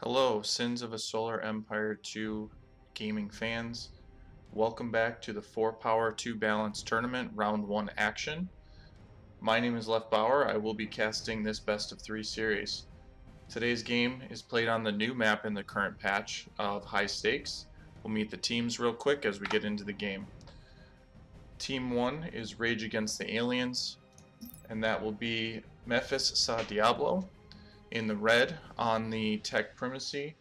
Hello, Sins of a Solar Empire 2 gaming fans. Welcome back to the 4 Power 2 Balance Tournament Round 1 action. My name is Left Bauer. I will be casting this best of 3 series. Today's game is played on the new map in the current patch of High Stakes. We'll meet the teams real quick as we get into the game. Team 1 is Rage Against the Aliens, and that will be Memphis Sa Diablo. In the red, on the tech primacy,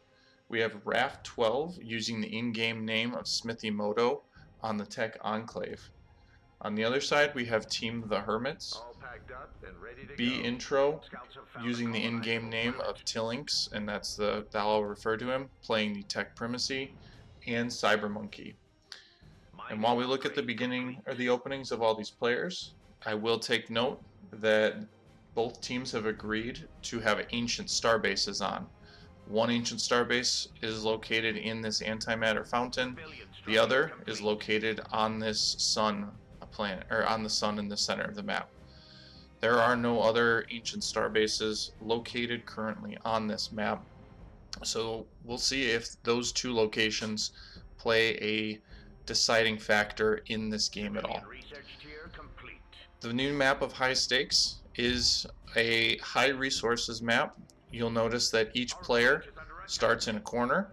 we have RAF-12 using the in-game name of Smithy Moto on the tech enclave. On the other side, we have Team TheHermits, B Intro using the in-game name of Tillinks, and that's how I'll refer to him, playing the tech primacy, and Cybermonkey. And while we look at the beginning or the openings of all these players, I will take note that both teams have agreed to have ancient star bases on. One ancient star base is located in this antimatter fountain. The other is located on this sun planet, or on the sun in the center of the map. There are no other ancient star bases located currently on this map. So we'll see if those two locations play a deciding factor in this game at all. The new map of High Stakes is a high resources map. You'll notice that each player starts in a corner,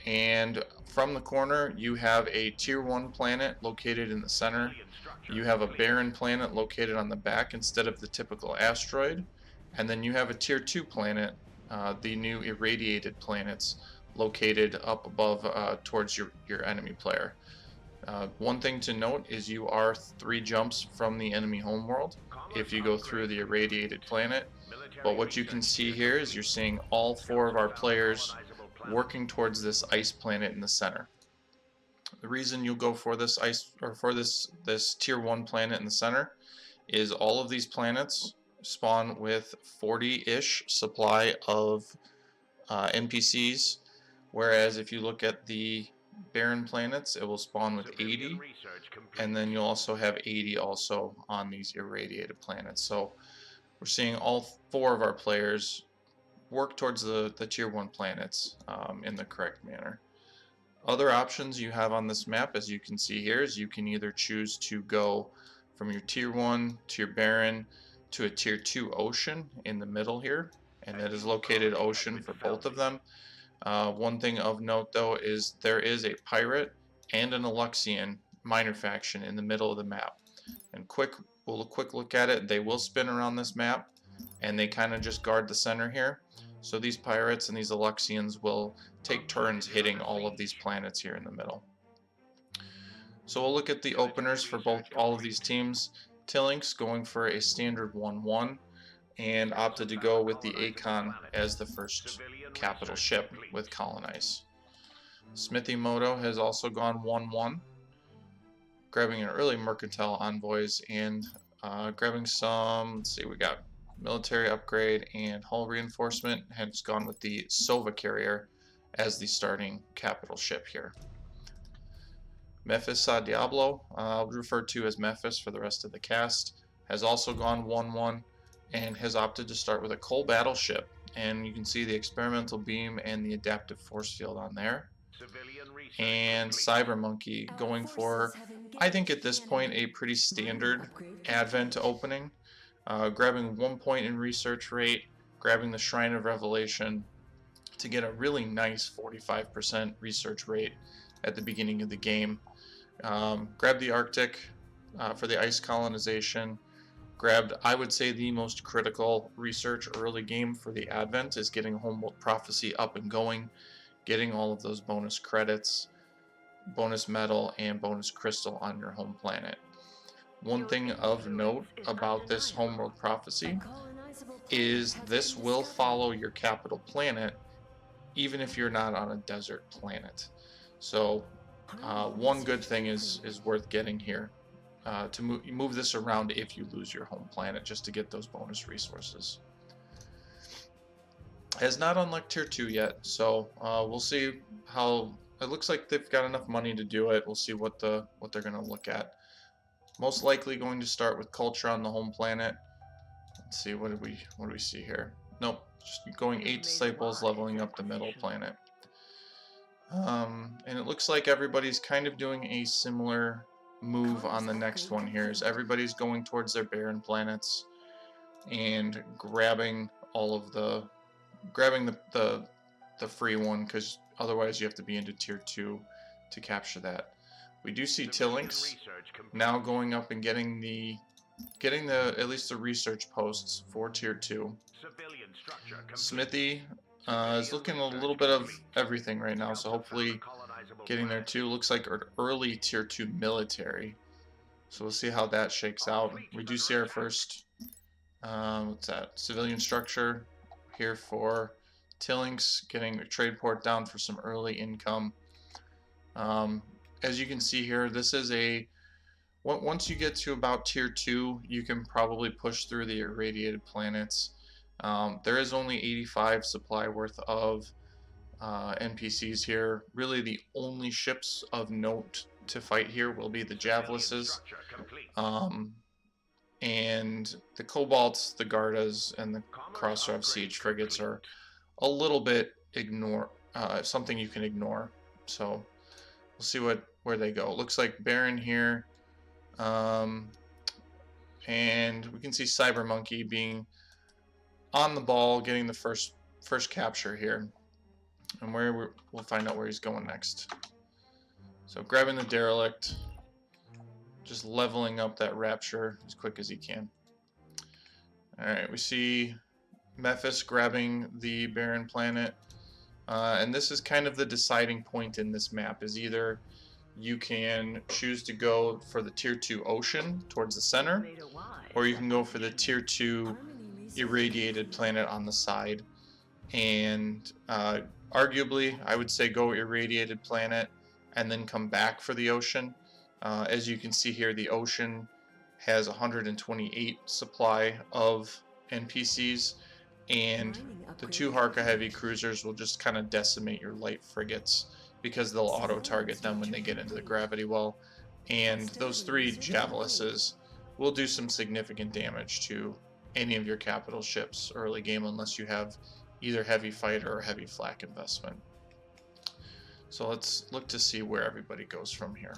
and from the corner you have a tier 1 planet located in the center. You have a barren planet located on the back instead of the typical asteroid, and then you have a tier 2 planet, the new irradiated planets, located up above towards your enemy player. One thing to note is you are 3 jumps from the enemy homeworld if you go through the irradiated planet, but what you can see here is you're seeing all 4 of our players working towards this ice planet in the center. The reason you'll go for this ice, or for this tier 1 planet in the center, is all of these planets spawn with 40-ish supply of NPCs, whereas if you look at the barren planets, it will spawn with 80, and then you'll also have 80 also on these irradiated planets. So we're seeing all 4 of our players work towards the tier 1 planets in the correct manner. Other options you have on this map, as you can see here, is you can either choose to go from your tier 1 to your barren to a tier 2 ocean in the middle here, and that is located ocean for both of them. One thing of note though is there is a pirate and an Aluxian minor faction in the middle of the map. And we'll quick look at it. They will spin around this map, and they kind of just guard the center here. So these pirates and these Aluxians will take turns hitting all of these planets here in the middle. So we'll look at the openers for all of these teams. Tillinks going for a standard 1-1 and opted to go with the Akon as the first capital ship with Colonize. Smithy Moto has also gone 1-1, grabbing an early mercantile envoys and grabbing some, let's see, we got military upgrade and hull reinforcement, has gone with the Sova carrier as the starting capital ship here. Memphis Sa Diablo, I'll refer to as Memphis for the rest of the cast, has also gone 1-1 and has opted to start with a coal battleship, and you can see the experimental beam and the adaptive force field on there. And Cybermonkey going for, I think at this point, a pretty standard Advent opening, grabbing 1 point in research rate, grabbing the Shrine of Revelation to get a really nice 45% research rate at the beginning of the game. Grab the Arctic for the ice colonization. Grabbed, I would say, the most critical research early game for the Advent is getting Homeworld Prophecy up and going, getting all of those bonus credits, bonus metal, and bonus crystal on your home planet. One thing of note about this Homeworld Prophecy is this will follow your capital planet even if you're not on a desert planet. So one good thing is worth getting here. To move this around if you lose your home planet, just to get those bonus resources. Has not unlocked tier 2 yet, so we'll see how. It looks like they've got enough money to do it. We'll see what they're going to look at. Most likely going to start with culture on the home planet. Let's see, what do we see here? Nope, just going 8 disciples, leveling up the middle planet. And it looks like everybody's kind of doing a similar move on the next one here. Is everybody's going towards their barren planets and grabbing all of the the free one, because otherwise you have to be into tier 2 to capture that. We do see Tillinks now going up and getting the at least the research posts for tier 2. Smithy is looking a little bit of everything right now, so hopefully getting there too. Looks like an early tier 2 military, so we'll see how that shakes out. We do see our first what's that, civilian structure here for Tillinks, getting a trade port down for some early income. As you can see here, this is a once you get to about tier 2, you can probably push through the irradiated planets. There is only 85 supply worth of NPCs here. Really the only ships of note to fight here will be the Javelises, and the Cobalts, the Gardas, and the Crossrev siege frigates are a little bit something you can ignore. So we'll see where they go. Looks like Baron here, and we can see Cyber Monkey being on the ball, getting the first capture here, and we'll find out where he's going next. So grabbing the derelict, just leveling up that rapture as quick as he can. Alright, we see Memphis grabbing the barren planet, and this is kind of the deciding point in this map. Is either you can choose to go for the tier 2 ocean towards the center, or you can go for the tier 2 irradiated planet on the side. And arguably I would say go irradiated planet and then come back for the ocean. As you can see here, the ocean has 128 supply of NPCs, and the 2 Harka heavy cruisers will just kind of decimate your light frigates because they'll auto-target them when they get into the gravity well, and those 3 Javelises will do some significant damage to any of your capital ships early game unless you have either heavy fighter or heavy flak investment. So let's look to see where everybody goes from here.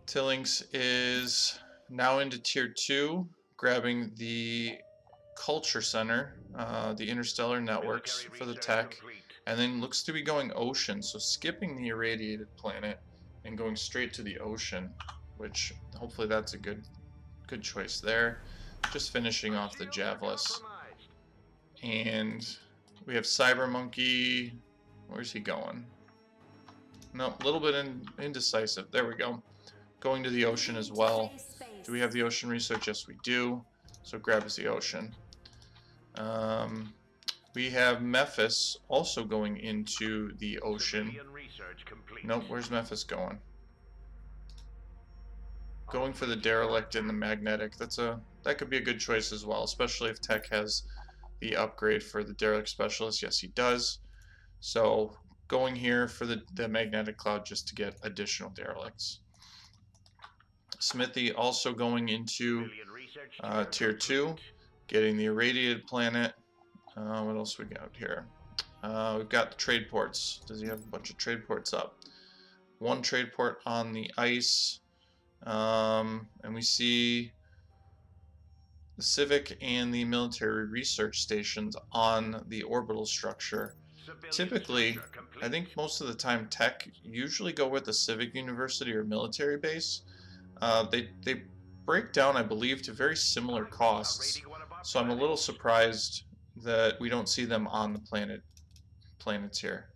Tillinks is now into tier 2, grabbing the culture center, the interstellar networks for the tech, and then looks to be going ocean, so skipping the irradiated planet and going straight to the ocean, which hopefully that's a good choice there. Just finishing off the Javelis. And we have Cyber Monkey. Where's he going? No, a little bit indecisive. There we go. Going to the ocean as well. Do we have the ocean research? Yes, we do. So grab us the ocean. We have Memphis also going into the ocean. Nope, where's Memphis going? Going for the derelict and the magnetic. That could be a good choice as well, especially if Tech has the upgrade for the derelict specialist. Yes, he does. So going here for the magnetic cloud just to get additional derelicts. Smithy also going into tier 2, getting the irradiated planet. What else we got here? We've got the trade ports. Does he have a bunch of trade ports up? 1 trade port on the ice. And we see the civic and the military research stations on the orbital structure. Typically, I think most of the time Tech usually go with the civic university or military base. They break down, I believe, to very similar costs, so I'm a little surprised that we don't see them on the planets here.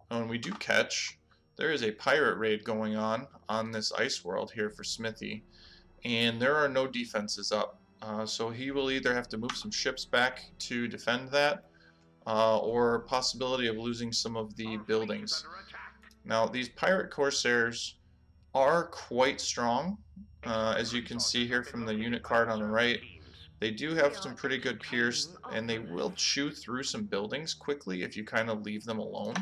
When we do catch, there is a pirate raid going on this ice world here for Smithy, and there are no defenses up, so he will either have to move some ships back to defend that, or possibility of losing some of the buildings. Now these pirate corsairs are quite strong, as you can see here from the unit card on the right. They do have some pretty good pierce, and they will chew through some buildings quickly if you kind of leave them alone.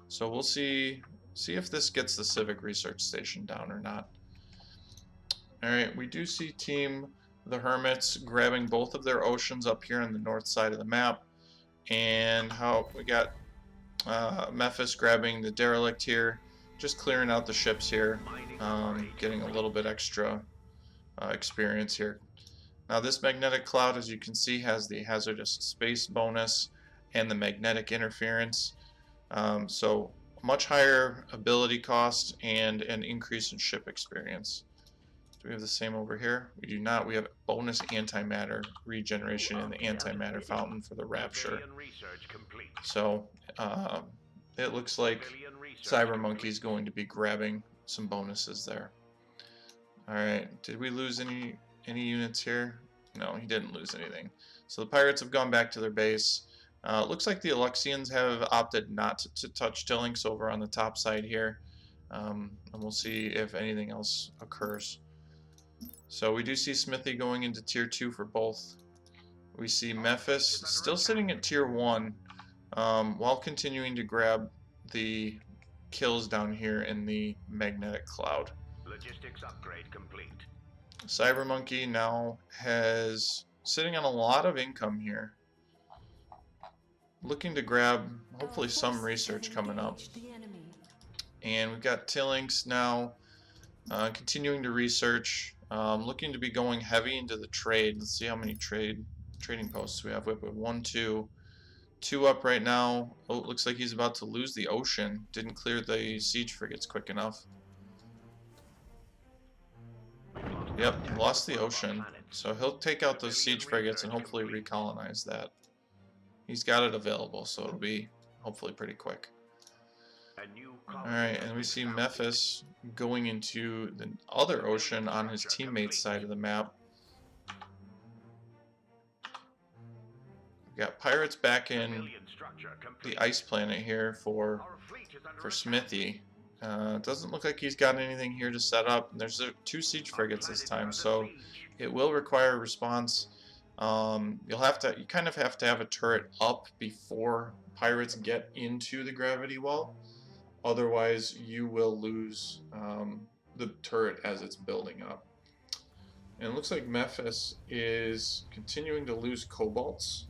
So we'll see if this gets the civic research station down or not. Alright, we do see Team the Hermits grabbing both of their oceans up here on the north side of the map, and how we got Memphis grabbing the derelict here, just clearing out the ships here, getting a little bit extra experience here. Now this magnetic cloud, as you can see, has the hazardous space bonus and the magnetic interference, so much higher ability cost and an increase in ship experience. Do we have the same over here? We do not. We have bonus antimatter regeneration in the antimatter fountain for the Rapture. So it looks like Cyber Monkey's going to be grabbing some bonuses there. Alright, did we lose any units here? No, he didn't lose anything. So the pirates have gone back to their base. It looks like the Alexians have opted not to touch Tillinks over on the top side here. And we'll see if anything else occurs. So we do see Smithy going into tier 2 for both. We see Memphis still sitting at tier 1 while continuing to grab the kills down here in the magnetic cloud. Logistics upgrade complete. Cyber Monkey now has sitting on a lot of income here. Looking to grab hopefully some research coming up. And we've got Tillinks now continuing to research. Looking to be going heavy into the trade. Let's see how many trading posts we have. We have 1, 2 up right now. Oh, it looks like he's about to lose the ocean. Didn't clear the siege frigates quick enough. Yep, lost the ocean. So he'll take out those siege frigates and hopefully recolonize that. He's got it available, so it'll be hopefully pretty quick. Alright, and we see Memphis going into the other ocean on his teammate's side of the map. We've got pirates back in the ice planet here for Smithy. Doesn't look like he's got anything here to set up. There's 2 siege frigates this time, so it will require a response. You kind of have to have a turret up before pirates get into the gravity well. Otherwise, you will lose the turret as it's building up. And it looks like Memphis is continuing to lose cobalts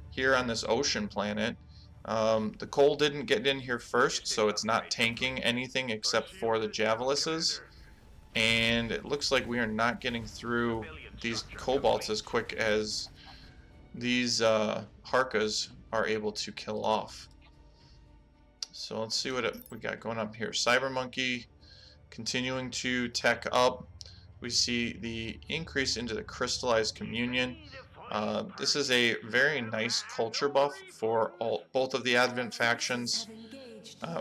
here on this ocean planet. The coal didn't get in here first, so it's not tanking anything except for the Javeluses. And it looks like we are not getting through these cobalts as quick as these Harkas are able to kill off. So let's see what we got going up here. Cyber Monkey continuing to tech up. We see the increase into the crystallized communion. This is a very nice culture buff for both of the Advent factions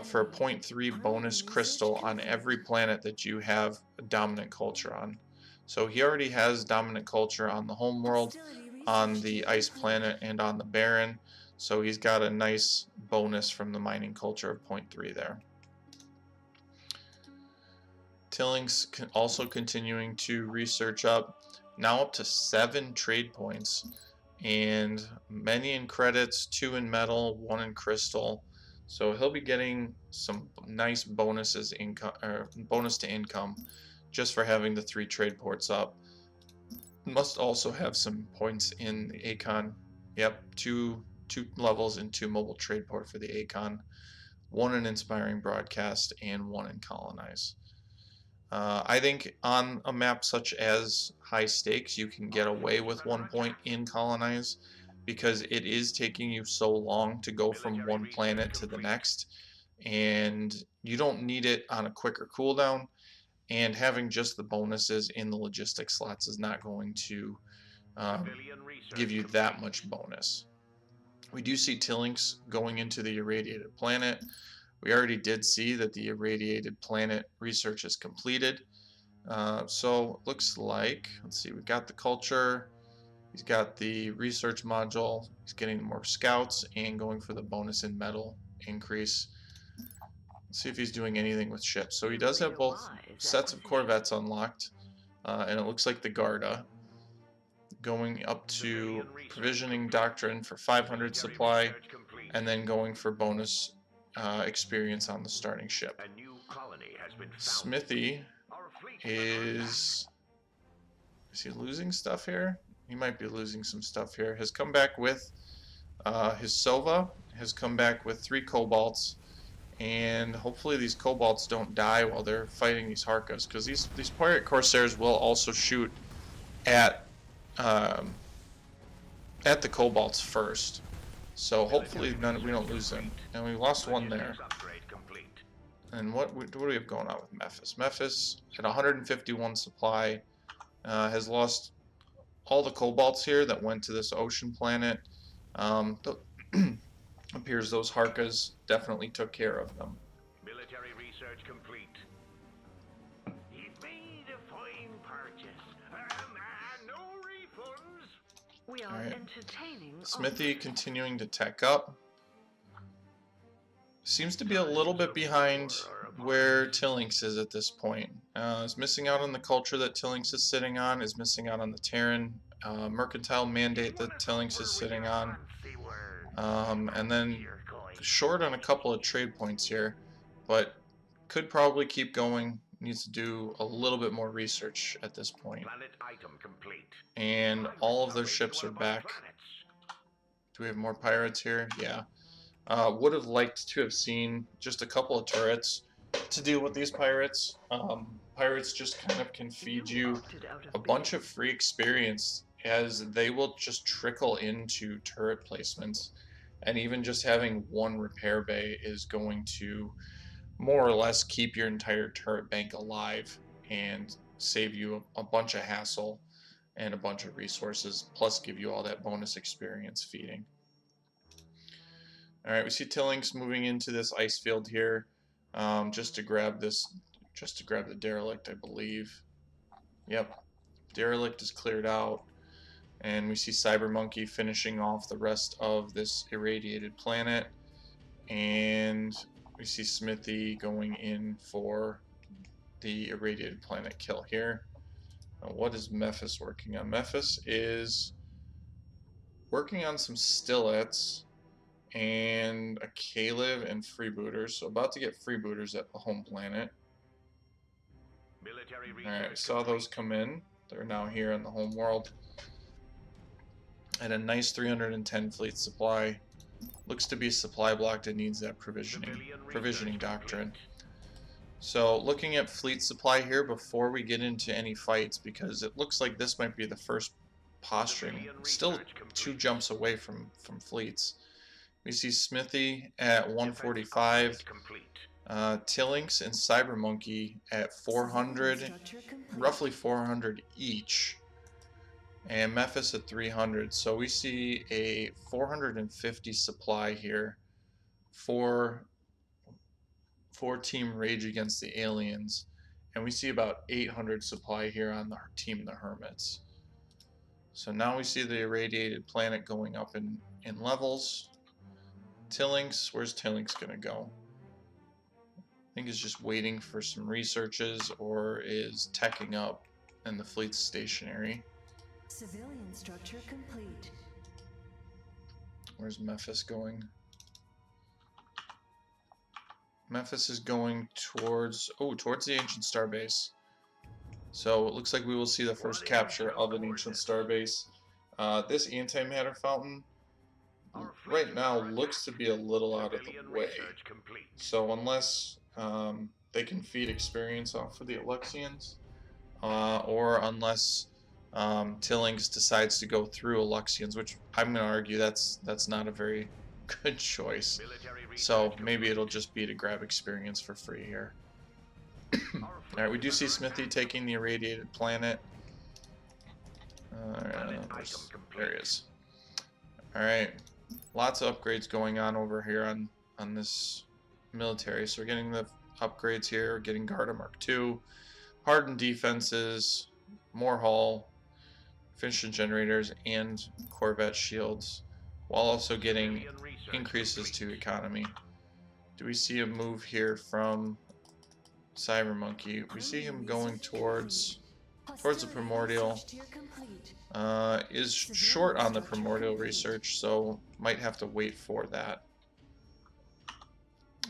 for a 0.3 bonus crystal on every planet that you have a dominant culture on. So he already has dominant culture on the homeworld, on the ice planet, and on the barren. So he's got a nice bonus from the mining culture of 0.3 there. Tillinks also continuing to research up, now up to 7 trade points, and many in credits, 2 in metal, 1 in crystal. So he'll be getting some nice bonuses, bonus to income, just for having the 3 trade ports up. Must also have some points in the Acon. Yep, 2 levels and 2 mobile trade port for the Acon, 1 in inspiring broadcast, and 1 in colonize. I think on a map such as high stakes, you can get away with 1 point in colonize because it is taking you so long to go from one planet to the next, and you don't need it on a quicker cooldown, and having just the bonuses in the logistics slots is not going to give you that much bonus. We do see Tillinks going into the irradiated planet. We already did see that the irradiated planet research is completed. So looks like, let's see, we've got the culture, he's got the research module, he's getting more scouts and going for the bonus in metal increase. Let's see if he's doing anything with ships. So he does have both sets of corvettes unlocked, and it looks like the Garda. Going up to provisioning doctrine for 500 supply, and then going for bonus experience on the starting ship. Smithy is Is he losing stuff here? He might be losing some stuff here. Has come back with his Sova. Has come back with 3 Cobalts. And hopefully these Cobalts don't die while they're fighting these Harkas. Because these Pirate Corsairs will also shoot at the Cobalts first. So hopefully we don't lose them. And we lost one there. And what do we have going on with Memphis? Memphis at 151 supply has lost all the Cobalts here that went to this ocean planet. Appears those Harkas definitely took care of them. Military research complete. He made a fine purchase. No refunds. We are entertaining. Smithy continuing to tech up. Seems to be a little bit behind where Tillinks is at this point. Is missing out on the culture that Tillinks is sitting on, is missing out on the Terran mercantile mandate that Tillinks is sitting on. And then short on a couple of trade points here, but could probably keep going. Needs to do a little bit more research at this point. And all of their ships are back. Do we have more pirates here? Yeah. Would have liked to have seen just a couple of turrets to deal with these pirates. Pirates just kind of can feed you a bunch of free experience, as they will just trickle into turret placements. And even just having one repair bay is going to more or less keep your entire turret bank alive and save you a bunch of hassle and a bunch of resources, plus give you all that bonus experience feeding. Alright, we see Tillinks moving into this ice field here, just to grab the derelict, I believe. Yep, derelict is cleared out, and we see Cyber Monkey finishing off the rest of this irradiated planet, and we see Smithy going in for the irradiated planet kill here. What is Memphis working on? Memphis is working on some Stillets and a Caleb and freebooters. So about to get freebooters at the home planet. Alright, saw those come in. They're now here in the home world. And a nice 310 fleet supply. Looks to be supply blocked and needs that provisioning doctrine. So looking at fleet supply here before we get into any fights, because it looks like this might be the first posturing. Still 2 jumps away from fleets. We see Smithy at 145, Tillinks and Cyber Monkey at 400, roughly 400 each, and Memphis at 300. So we see a 450 supply here for Team Rage Against the Aliens, and we see about 800 supply here on the Team The Hermits. So now we see the irradiated planet going up in levels. Tillinks, where's Tillinks gonna go? I think he's just waiting for some researches, or is teching up, and the fleet's stationary. Civilian structure complete. Where's Memphis going? Memphis is going towards the ancient starbase. So it looks like we will see the first capture of an ancient starbase. This antimatter fountain right now looks to be a little out of the way. So unless they can feed experience off of the Alexians, or unless Tillinks decides to go through Alexians, which I'm going to argue that's not a very good choice. So maybe it'll just be to grab experience for free here. Alright, we do see Smithy taking the irradiated planet. There he is. Alright, lots of upgrades going on over here on this military. So we're getting the upgrades here, getting Garda Mark II, hardened defenses, more hull, efficient generators, and Corvette shields, while also getting increases to economy. Do we see a move here from Cyber Monkey? We see him going towards the Primordial. Is short on the Primordial research, so might have to wait for that.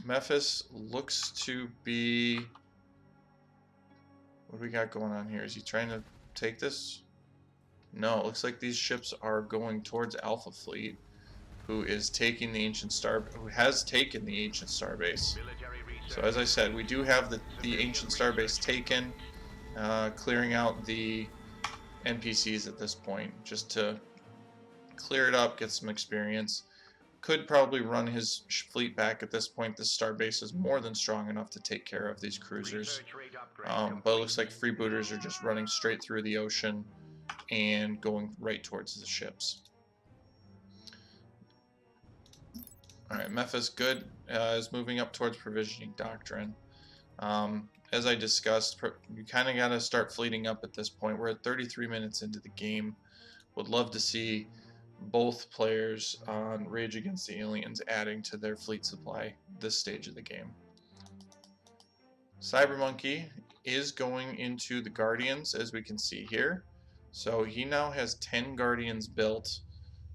Memphis looks to be... What do we got going on here? Is he trying to take this? No, it looks like these ships are going towards Alpha Fleet, who is taking the who has taken the Ancient Starbase. So as I said, we do have the Ancient Starbase taken, clearing out the NPCs at this point, just to clear it up, get some experience. Could probably run his fleet back at this point. This starbase is more than strong enough to take care of these cruisers. But it looks like freebooters are just running straight through the ocean and going right towards the ships. Alright, Memphis good is moving up towards provisioning doctrine. As I discussed, you kind of got to start fleeting up at this point. We're at 33 minutes into the game. Would love to see both players on Rage Against the Aliens adding to their fleet supply this stage of the game. Cybermonkey is going into the Guardians, as we can see here. So he now has 10 Guardians built,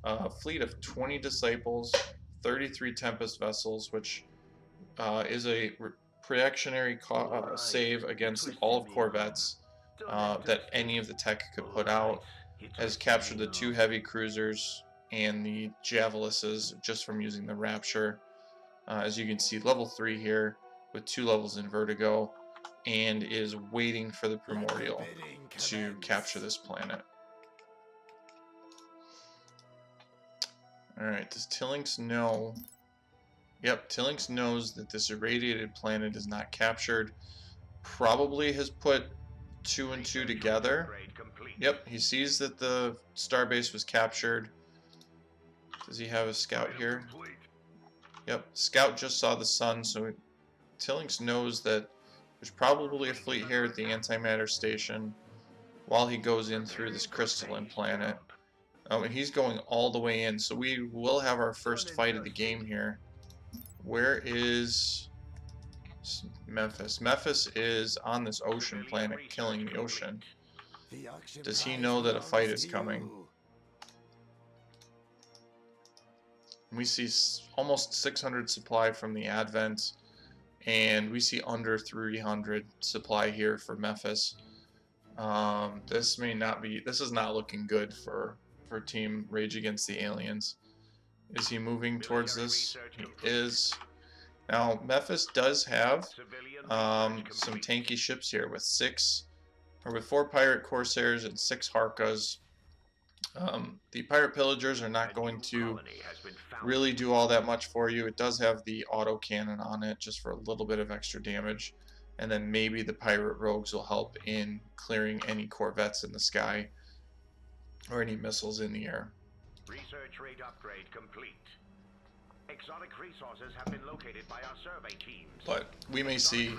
a fleet of 20 Disciples, 33 Tempest vessels, which is a reactionary save against all corvettes that any of the tech could put out. Has captured the 2 heavy cruisers and the Javelisses just from using the Rapture. As you can see, level 3 here with 2 levels in Vertigo, and is waiting for the Primordial to capture this planet. Alright, does Tillinks know? Yep, Tillinks knows that this irradiated planet is not captured. Probably has put 2 and 2 together. Yep, he sees that the starbase was captured. Does he have a scout here? Yep, scout just saw the sun, so Tillinks knows that there's probably a fleet here at the antimatter station while he goes in through this crystalline planet. And he's going all the way in, so we will have our first fight of the game here. Where is Memphis? Memphis is on this ocean planet, killing the ocean. Does he know that a fight is coming? We see almost 600 supply from the Advent, and we see under 300 supply here for Memphis. This is not looking good for Team Rage Against the Aliens. Is he moving towards this? He is. Now, Memphis does have some tanky ships here with 4 Pirate Corsairs and 6 Harkas. The Pirate Pillagers are not going to really do all that much for you. It does have the autocannon on it just for a little bit of extra damage. And then maybe the Pirate Rogues will help in clearing any Corvettes in the sky or any missiles in the air. Research rate upgrade complete. Exotic resources have been located by our survey teams. But we may see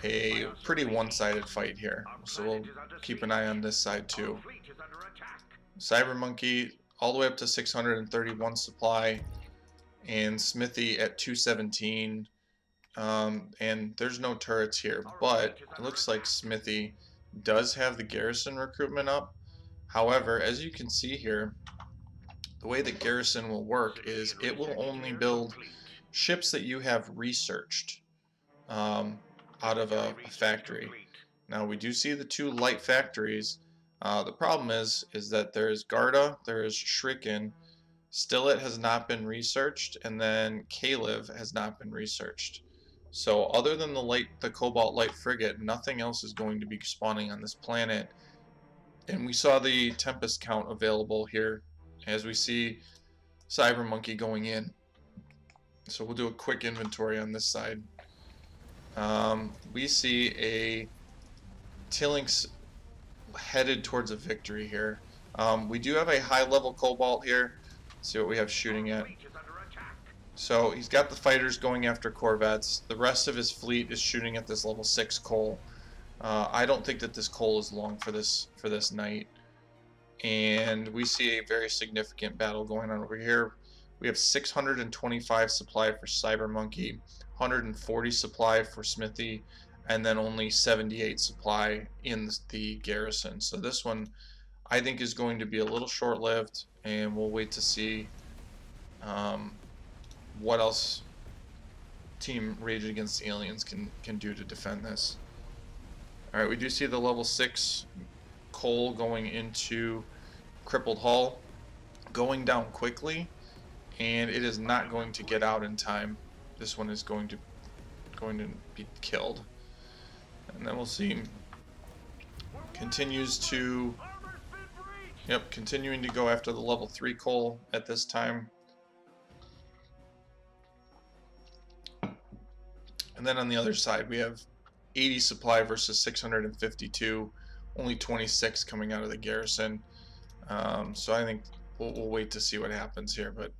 a pretty one-sided fight here, so we'll keep an eye on this side too. Cybermonkey all the way up to 631 supply, and Smithy at 217. And there's no turrets here, but it looks like Smithy does have the garrison recruitment up. However, as you can see here, the way that garrison will work is it will only build ships that you have researched out of a factory. Now we do see the 2 light factories. The problem is that there is Garda, there is Shriken, Stillet has not been researched, and then Kalev has not been researched. So other than the Cobalt Light Frigate, nothing else is going to be spawning on this planet. And we saw the Tempest count available here as we see Cybermonkey going in. So we'll do a quick inventory on this side. We see a Tillinks headed towards a victory here. We do have a high level Cobalt here. Let's see what we have shooting at. So he's got the fighters going after Corvettes. The rest of his fleet is shooting at this level 6 coal. I don't think that this coal is long for this night. And we see a very significant battle going on over here. We have 625 supply for Cybermonkey, 140 supply for Smithy, and then only 78 supply in the garrison. So this one I think is going to be a little short-lived, and we'll wait to see what else Team Rage Against the Aliens can do to defend this. Alright, we do see the level 6 coal going into crippled hull, going down quickly, and it is not going to get out in time. This one is going to be killed. And then we'll see. Continues to, yep, continuing to go after the level 3 coal at this time. And then on the other side, we have 80 supply versus 652, only 26 coming out of the garrison. So I think we'll wait to see what happens here. But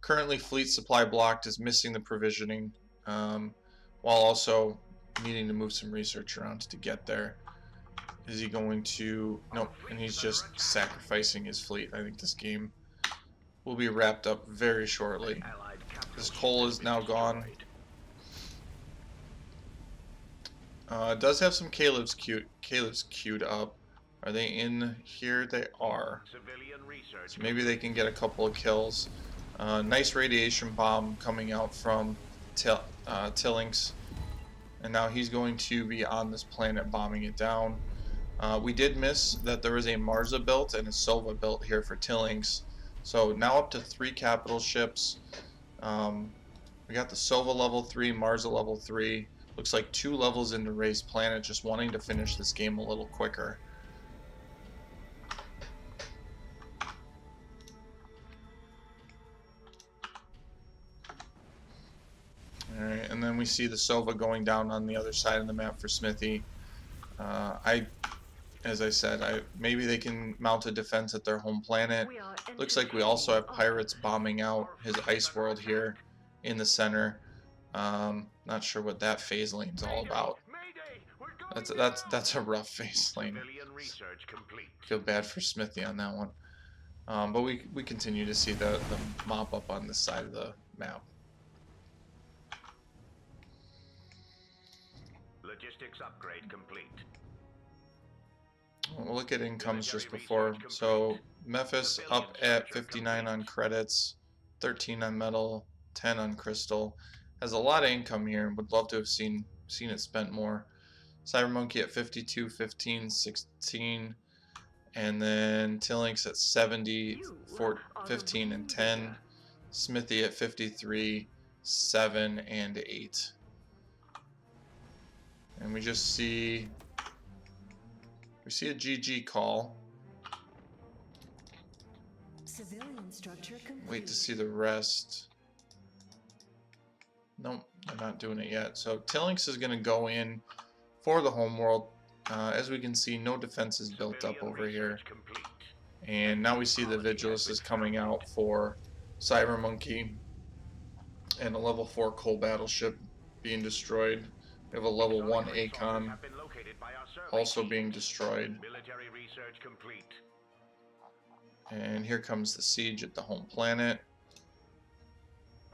currently, fleet supply blocked is missing the provisioning, while also needing to move some research around to get there. Is he going to... Nope, and he's just sacrificing his fleet. I think this game will be wrapped up very shortly. This coal is now gone. It does have some Caleb's queued up. Are they in here? They are. So maybe they can get a couple of kills. Nice radiation bomb coming out from Tillings. And now he's going to be on this planet bombing it down. We did miss that there was a Marza built and a Sova built here for Tillings. So now up to 3 capital ships. We got the Sova level 3, Marza level 3. Looks like 2 levels into Ray's planet, just wanting to finish this game a little quicker. Alright, and then we see the Sova going down on the other side of the map for Smithy. As I said, maybe they can mount a defense at their home planet. Looks like we also have pirates bombing out his ice world here in the center. Not sure what that phase lane's all about. That's a rough phase lane. Feel bad for Smithy on that one. But we continue to see the mop up on this side of the map. Logistics upgrade complete. We'll look at incomes just before. So Memphis up at 59 on credits, 13 on metal, 10 on crystal. Has a lot of income here and would love to have seen it spent more. Cyber Monkey at 52, 15, 16, and then Tillings at 70, 15 and 10. Smithy at 53, 7 and 8. And we just see a GG call. Civilian structure complete. Wait to see the rest. Nope, they're not doing it yet. So Tillings is going to go in for the homeworld. As we can see, no defense is built up over here. And now we see the Vigilus is coming out for Cyber Monkey. And a level 4 coal battleship being destroyed. We have a level 1 Acon also being destroyed. Military research complete. And here comes the siege at the home planet.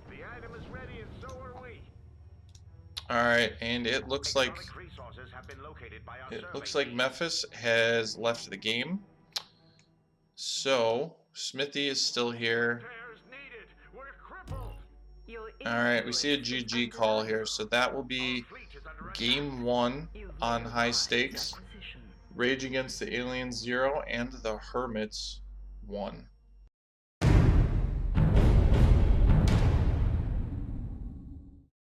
The item is ready and so are we. Alright, and it looks like Memphis has left the game. So Smithy is still here. Alright, we see a GG call here, so that will be game 1 on high stakes. Rage Against the Aliens 0 and the Hermits 1.